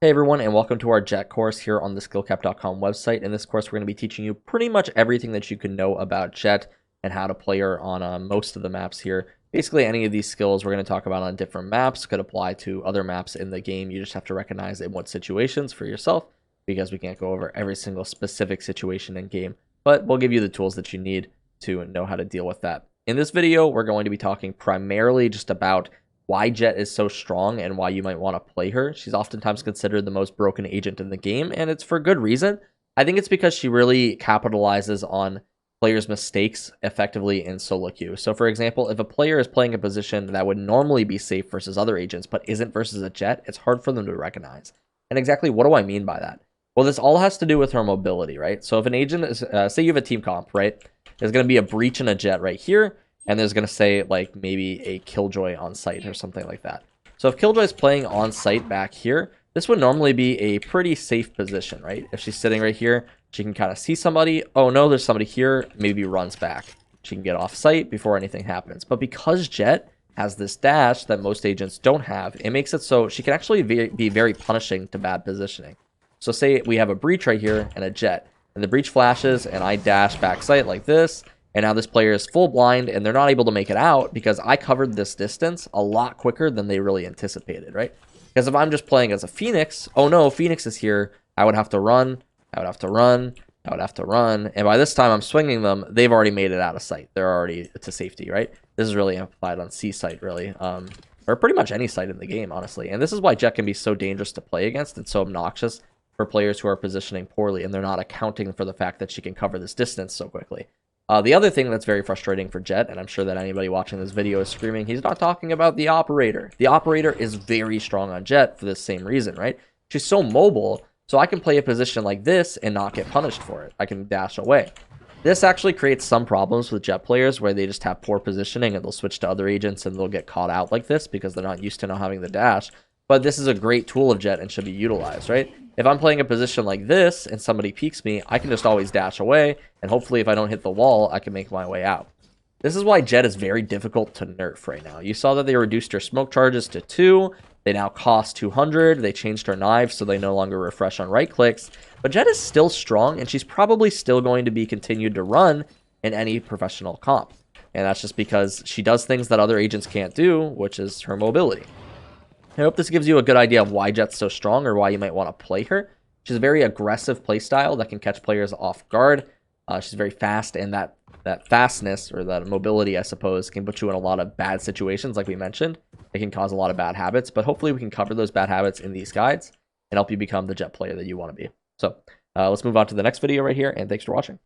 Hey everyone, and welcome to our Jett course here on the SkillCapped.com website. In this course, we're going to be teaching you pretty much everything that you can know about Jett and how to play her on most of the maps here. Basically, any of these skills we're going to talk about on different maps could apply to other maps in the game. You just have to recognize in what situations for yourself, because we can't go over every single specific situation in game, but we'll give you the tools that you need to know how to deal with that. In this video, we're going to be talking primarily just about why Jett is so strong and why you might want to play her. She's oftentimes considered the most broken agent in the game, and it's for good reason. I think it's because she really capitalizes on players' mistakes effectively in solo queue. So for example, if a player is playing a position that would normally be safe versus other agents, but isn't versus a Jett, it's hard for them to recognize. And exactly what do I mean by that? Well, this all has to do with her mobility, right? So if an agent is, say you have a team comp, right? There's going to be a breach and a Jett right here. And there's going to say, like, maybe a Killjoy on site or something like that. So if Killjoy is playing on site back here, this would normally be a pretty safe position, right? If she's sitting right here, she can kind of see somebody. Oh, no, there's somebody here. Maybe runs back. She can get off site before anything happens. But because Jett has this dash that most agents don't have, it makes it so she can actually be very punishing to bad positioning. So say we have a breach right here and a Jett. And the breach flashes, and I dash back site like this. And now this player is full blind, and they're not able to make it out because I covered this distance a lot quicker than they really anticipated, right? Because if I'm just playing as a Phoenix, oh no, Phoenix is here, I would have to run, I would have to run, I would have to run. And by this time I'm swinging them, they've already made it out of sight. They're already to safety, right? This is really amplified on C site, really. Or pretty much any site in the game, honestly. And this is why Jett can be so dangerous to play against and so obnoxious for players who are positioning poorly, and they're not accounting for the fact that she can cover this distance so quickly. The other thing that's very frustrating for Jett, and I'm sure that anybody watching this video is screaming, he's not talking about the operator. The operator is very strong on Jett for the same reason, right? She's so mobile, so I can play a position like this and not get punished for it. I can dash away. This actually creates some problems with Jett players where they just have poor positioning and they'll switch to other agents and they'll get caught out like this because they're not used to not having the dash. But this is a great tool of Jett and should be utilized, right? If I'm playing a position like this and somebody peeks me, I can just always dash away, and hopefully if I don't hit the wall, I can make my way out. This is why Jett is very difficult to nerf right now. You saw that they reduced her smoke charges to 2. They now cost 200. They changed her knives so they no longer refresh on right clicks. But Jett is still strong, and she's probably still going to be continued to run in any professional comp. And that's just because she does things that other agents can't do, which is her mobility. I hope this gives you a good idea of why Jett's so strong or why you might want to play her. She's a very aggressive playstyle that can catch players off guard. She's very fast, and that fastness, or that mobility, I suppose, can put you in a lot of bad situations, like we mentioned. It can cause a lot of bad habits, but hopefully we can cover those bad habits in these guides and help you become the Jett player that you want to be. So let's move on to the next video right here, and thanks for watching.